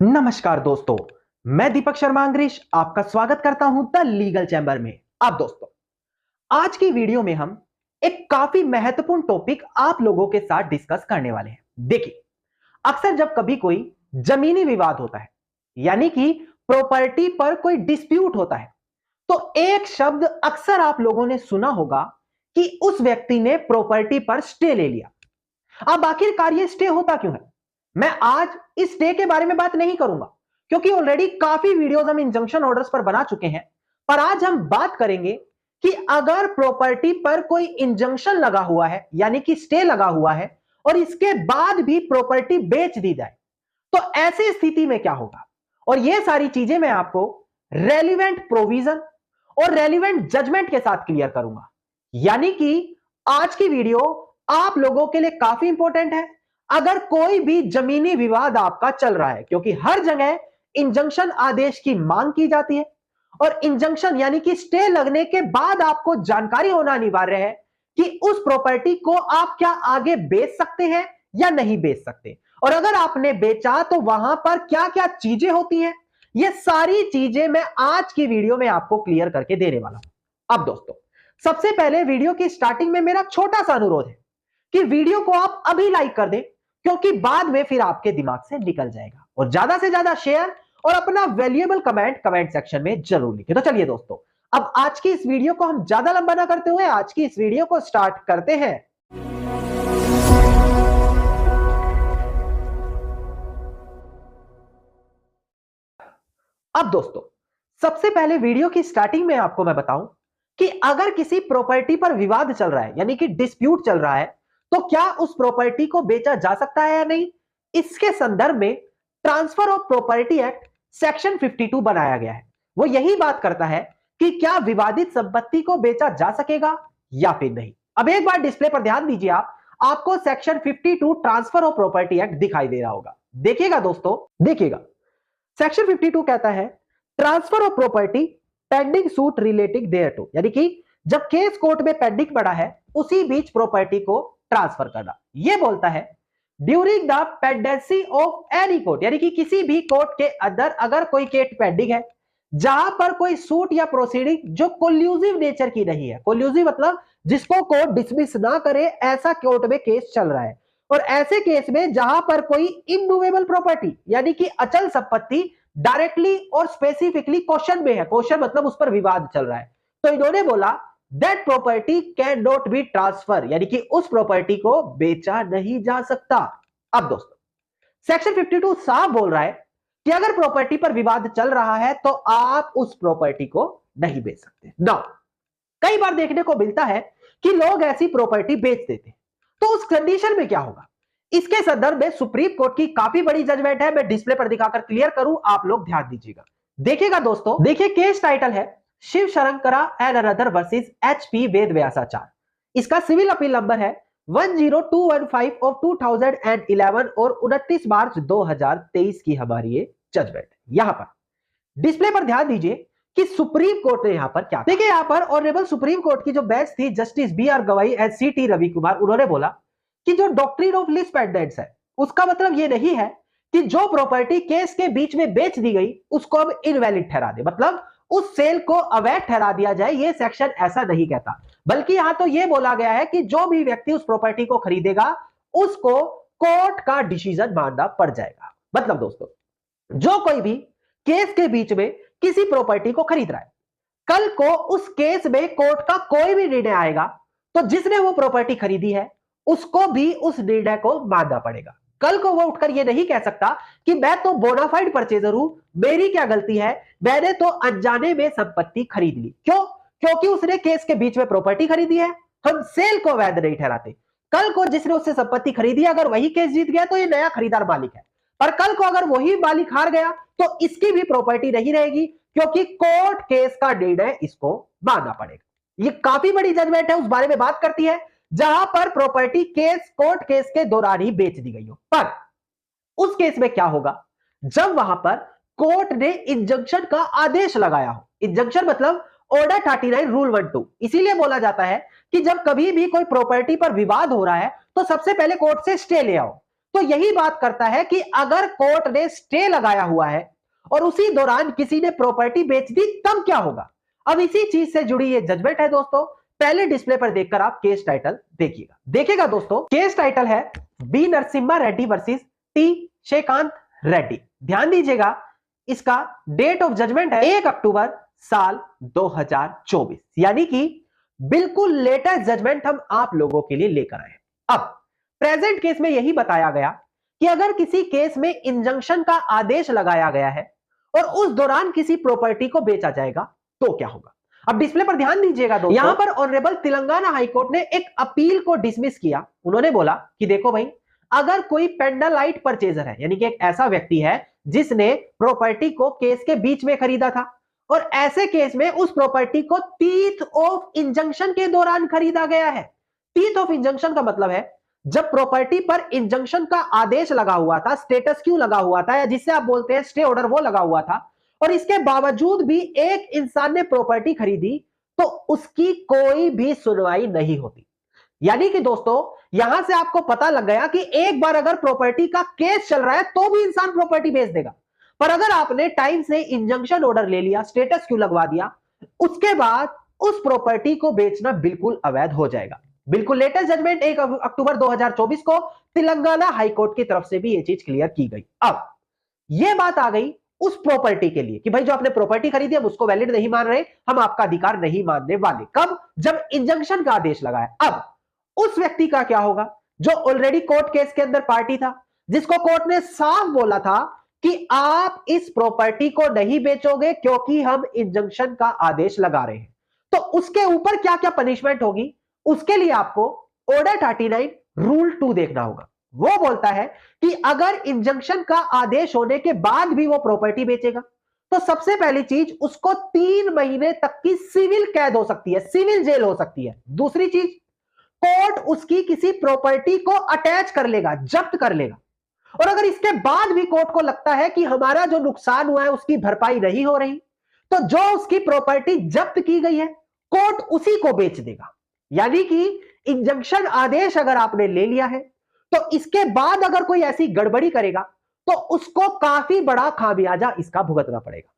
नमस्कार दोस्तों, मैं दीपक शर्मा अंग्रेज आपका स्वागत करता हूं द लीगल चैम्बर में। अब दोस्तों, आज की वीडियो में हम एक काफी महत्वपूर्ण टॉपिक आप लोगों के साथ डिस्कस करने वाले हैं। देखिए, अक्सर जब कभी कोई जमीनी विवाद होता है, यानी कि प्रॉपर्टी पर कोई डिस्प्यूट होता है, तो एक शब्द अक्सर आप लोगों ने सुना होगा कि उस व्यक्ति ने प्रॉपर्टी पर स्टे ले लिया। अब आखिरकार ये स्टे होता क्यों है? मैं आज इस स्टे के बारे में बात नहीं करूंगा, क्योंकि ऑलरेडी काफी वीडियोस हम इंजंक्शन ऑर्डर्स पर बना चुके हैं। पर आज हम बात करेंगे कि अगर प्रॉपर्टी पर कोई इंजंक्शन लगा हुआ है, यानी कि स्टे लगा हुआ है, और इसके बाद भी प्रॉपर्टी बेच दी जाए, तो ऐसी स्थिति में क्या होगा। और ये सारी चीजें मैं आपको रेलिवेंट प्रोविजन और रेलिवेंट जजमेंट के साथ क्लियर करूंगा। यानी कि आज की वीडियो आप लोगों के लिए काफी इंपॉर्टेंट है अगर कोई भी जमीनी विवाद आपका चल रहा है, क्योंकि हर जगह इंजंक्शन आदेश की मांग की जाती है और इंजंक्शन यानी कि स्टे लगने के बाद आपको जानकारी होना अनिवार्य है कि उस प्रॉपर्टी को आप क्या आगे बेच सकते हैं या नहीं बेच सकते, और अगर आपने बेचा तो वहां पर क्या क्या चीजें होती हैं। ये सारी चीजें मैं आज की वीडियो में आपको क्लियर करके देने वाला हूं। अब दोस्तों, सबसे पहले वीडियो की स्टार्टिंग में मेरा छोटा सा अनुरोध है कि वीडियो को आप अभी लाइक कर दें, क्योंकि बाद में फिर आपके दिमाग से निकल जाएगा। और ज्यादा से ज्यादा शेयर और अपना वैल्यूएबल कमेंट सेक्शन में जरूर लिखें। तो चलिए दोस्तों, अब आज की इस वीडियो को हम ज्यादा लंबा ना करते हुए आज की इस वीडियो को स्टार्ट करते हैं। अब दोस्तों, सबसे पहले वीडियो की स्टार्टिंग में आपको मैं बताऊं कि अगर किसी प्रॉपर्टी पर विवाद चल रहा है, यानी कि डिस्प्यूट चल रहा है, तो क्या उस प्रॉपर्टी को बेचा जा सकता है या नहीं। इसके संदर्भ में transfer of property act section 52 बनाया गया है। वो यही बात करता है कि क्या विवादित संपत्ति को बेचा जा सकेगा या फिर नहीं। अब एक बार डिस्प्ले पर ध्यान दीजिए, आपको section 52 transfer of property act दिखाई दे रहा होगा। देखिएगा दोस्तों, देखिएगा, सेक्शन 52 कहता है transfer of property pending suit relating thereto, यानी कि जब केस कोर्ट में पेंडिंग पड़ा है उसी बीच प्रॉपर्टी को ट्रांसफर करना। यह बोलता है during the pendency of any court, यानी कि किसी भी कोर्ट के अंदर अगर कोई केस पेंडिंग है जहां पर कोई सूट या प्रोसीडिंग जो कोल्यूसिव नेचर की नहीं है। कोल्यूसिव मतलब जिसको कोर्ट डिसमिस ना करे, ऐसा कोर्ट में केस चल रहा है। और ऐसे केस में जहां पर कोई इमूवेबल प्रॉपर्टी यानी कि अचल संपत्ति डायरेक्टली और स्पेसिफिकली क्वेश्चन में है, क्वेश्चन मतलब उस पर विवाद चल रहा है, तो इन्होंने बोला that property can not be transfer, यानी कि उस प्रॉपर्टी को बेचा नहीं जा सकता। अब दोस्तों, सेक्शन 52 साफ बोल रहा है कि अगर प्रॉपर्टी पर विवाद चल रहा है तो आप उस प्रॉपर्टी को नहीं बेच सकते। नाउ कई बार देखने को मिलता है कि लोग ऐसी प्रॉपर्टी बेच देते हैं, तो उस कंडीशन में क्या होगा। इसके संदर्भ में सुप्रीम कोर्ट की काफी बड़ी जजमेंट है। मैं डिस्प्ले पर दिखाकर क्लियर करूं, आप लोग ध्यान दीजिएगा। देखिएगा दोस्तों, देखिए केस टाइटल है Shiv Shankara and another versus HP Ved Vyasacharya. इसका सिविल अपील नंबर है 10215 ऑफ 2011 और 29 मार्च 2023 की हमारी ये जजमेंट। यहां पर डिस्प्ले पर ध्यान दीजिए कि सुप्रीम कोर्ट ने यहां पर क्या, देखिए यहां पर ऑनरेबल सुप्रीम कोर्ट की जो बेंच थी justice B R Gavai and C T Ravi Kumar, उन्होंने बोला कि जो डॉक्ट्रिन ऑफ लीज पेंडेंट्स है उसका मतलब ये नहीं है कि जो प्रॉपर्टी केस के बीच में बेच दी गई उसको अब इनवैलिड ठहरा दे, मतलब उस सेल को अवैध ठहरा दिया जाए। ये सेक्शन ऐसा नहीं कहता, बल्कि यहां तो यह बोला गया है कि जो भी व्यक्ति उस प्रॉपर्टी को खरीदेगा उसको कोर्ट का डिसीजन मानना पड़ जाएगा। मतलब दोस्तों, जो कोई भी केस के बीच में किसी प्रॉपर्टी को खरीद रहा है, कल को उस केस में कोर्ट का कोई भी निर्णय आएगा तो जिसने वो प्रॉपर्टी खरीदी है उसको भी उस निर्णय को मानना पड़ेगा। कल को वो उठकर ये नहीं कह सकता कि मैं तो बोनाफाइड परचेजर हूं, मेरी क्या गलती है, मैंने तो अनजाने में संपत्ति खरीद ली। क्यों? क्योंकि उसने केस के बीच में प्रॉपर्टी खरीदी है। हम सेल को वैध नहीं ठहराते। कल को जिसने उससे संपत्ति खरीदी, अगर वही केस जीत गया तो ये नया खरीदार मालिक है, पर कल को अगर वही मालिक हार गया तो इसकी भी प्रॉपर्टी नहीं रहेगी, क्योंकि कोर्ट केस का निर्णय इसको मानना पड़ेगा। ये काफी बड़ी जजमेंट है, उस बारे में बात करती है जहां पर प्रॉपर्टी केस कोर्ट केस के दौरान ही बेच दी गई हो। पर उस केस में क्या होगा जब वहां पर कोर्ट ने इंजंक्शन का आदेश लगाया हो। इंजंक्शन मतलब ऑर्डर 39 रूल 12। इसीलिए बोला जाता है कि जब कभी भी कोई प्रॉपर्टी पर विवाद हो रहा है तो सबसे पहले कोर्ट से स्टे ले आओ। तो यही बात करता है कि अगर कोर्ट ने स्टे लगाया हुआ है और उसी दौरान किसी ने प्रॉपर्टी बेच दी तब क्या होगा। अब इसी चीज से जुड़ी ये जजमेंट है दोस्तों। पहले डिस्प्ले पर देखकर आप केस टाइटल देखिएगा। देखिएगा दोस्तों, केस टाइटल है B Narasimha Reddy versus T Srikanth Reddy. ध्यान दीजिएगा, इसका डेट ऑफ जजमेंट है 1 अक्टूबर साल 2024, यानी कि बिल्कुल लेटेस्ट जजमेंट हम आप लोगों के लिए लेकर आए। अब प्रेजेंट केस में यही बताया गया कि अगर किसी केस में इंजंक्शन का आदेश लगाया गया है और उस दौरान किसी प्रॉपर्टी को बेचा जाएगा तो क्या होगा। अब डिस्प्ले पर ध्यान दीजिएगा दोस्तों, यहां पर ऑनरेबल तेलंगाना हाईकोर्ट ने एक अपील को डिसमिस किया। उन्होंने बोला कि देखो भाई, अगर कोई पेंडलाइट परचेजर है, यानी कि एक ऐसा व्यक्ति है जिसने प्रॉपर्टी को केस के बीच में खरीदा था और ऐसे केस में उस प्रॉपर्टी को टीथ ऑफ इंजंक्शन के दौरान खरीदा गया है। टीथ ऑफ इंजंक्शन का मतलब है जब प्रॉपर्टी पर इंजंक्शन का आदेश लगा हुआ था, स्टेटस क्यू लगा हुआ था, या जिससे आप बोलते हैं स्टे ऑर्डर, वो लगा हुआ था, और इसके बावजूद भी एक इंसान ने प्रॉपर्टी खरीदी तो उसकी कोई भी सुनवाई नहीं होती। यानी कि दोस्तों, यहां से आपको पता लग गया कि एक बार अगर प्रॉपर्टी का केस चल रहा है तो भी इंसान प्रॉपर्टी बेच देगा, पर अगर आपने टाइम से इंजंक्शन ऑर्डर ले लिया, स्टेटस क्यू लगवा दिया, उसके बाद उस प्रॉपर्टी को बेचना बिल्कुल अवैध हो जाएगा। बिल्कुल लेटेस्ट जजमेंट 1 अक्टूबर 2024 को तेलंगाना हाईकोर्ट की तरफ से भी यह चीज क्लियर की गई। अब यह बात आ गई उस प्रॉपर्टी के लिए कि भाई जो आपने प्रॉपर्टी खरीदी है उसको वैलिड नहीं मान रहे, हम आपका अधिकार नहीं मानने वाले। कब? जब इंजंक्शन का आदेश लगा है। अब उस व्यक्ति का क्या होगा जो ऑलरेडी कोर्ट केस के अंदर पार्टी था, जिसको कोर्ट ने साफ बोला था कि आप इस प्रॉपर्टी को नहीं बेचोगे क्योंकि हम इंजंक्शन का आदेश लगा रहे हैं। तो उसके ऊपर क्या क्या पनिशमेंट होगी, उसके लिए आपको ऑर्डर 39 रूल 2 देखना होगा। वो बोलता है कि अगर इंजंक्शन का आदेश होने के बाद भी वो प्रॉपर्टी बेचेगा तो सबसे पहली चीज, उसको 3 महीने तक की सिविल कैद हो सकती है, सिविल जेल हो सकती है। दूसरी चीज, कोर्ट उसकी किसी प्रॉपर्टी को अटैच कर लेगा, जब्त कर लेगा, और अगर इसके बाद भी कोर्ट को लगता है कि हमारा जो नुकसान हुआ है उसकी भरपाई नहीं हो रही, तो जो उसकी प्रॉपर्टी जब्त की गई है कोर्ट उसी को बेच देगा। यानी कि इंजंक्शन आदेश अगर आपने ले लिया है तो इसके बाद अगर कोई ऐसी गड़बड़ी करेगा तो उसको काफी बड़ा खामियाजा इसका भुगतना पड़ेगा।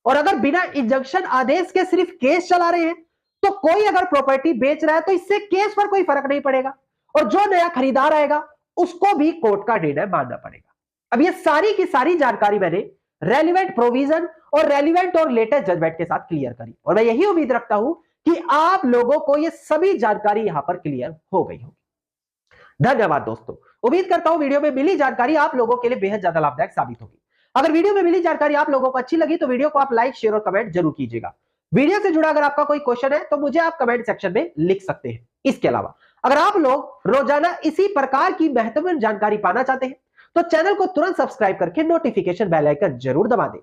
और अगर बिना इंजंक्शन आदेश के सिर्फ केस चला रहे हैं तो कोई अगर प्रॉपर्टी बेच रहा है तो इससे केस पर कोई फर्क नहीं पड़ेगा, और जो नया खरीदार आएगा उसको भी कोर्ट का निर्णय मानना पड़ेगा। अब ये सारी की सारी जानकारी मैंने रेलिवेंट प्रोविजन और रेलिवेंट और लेटेस्ट जजमेंट के साथ क्लियर करी, और मैं यही उम्मीद रखता हूं कि आप लोगों को ये सभी जानकारी यहां पर क्लियर हो गई होगी। धन्यवाद दोस्तों। उम्मीद करता हूं वीडियो में मिली जानकारी आप लोगों के लिए बेहद ज्यादा लाभदायक साबित होगी। अगर वीडियो में मिली जानकारी आप लोगों को अच्छी लगी तो वीडियो को आप लाइक, शेयर और कमेंट जरूर कीजिएगा। वीडियो से जुड़ा अगर आपका कोई क्वेश्चन है तो मुझे आप कमेंट सेक्शन में लिख सकते हैं। इसके अलावा अगर आप लोग रोजाना इसी प्रकार की महत्वपूर्ण जानकारी पाना चाहते हैं तो चैनल को तुरंत सब्सक्राइब करके नोटिफिकेशन बेल आइकन जरूर दबा दें।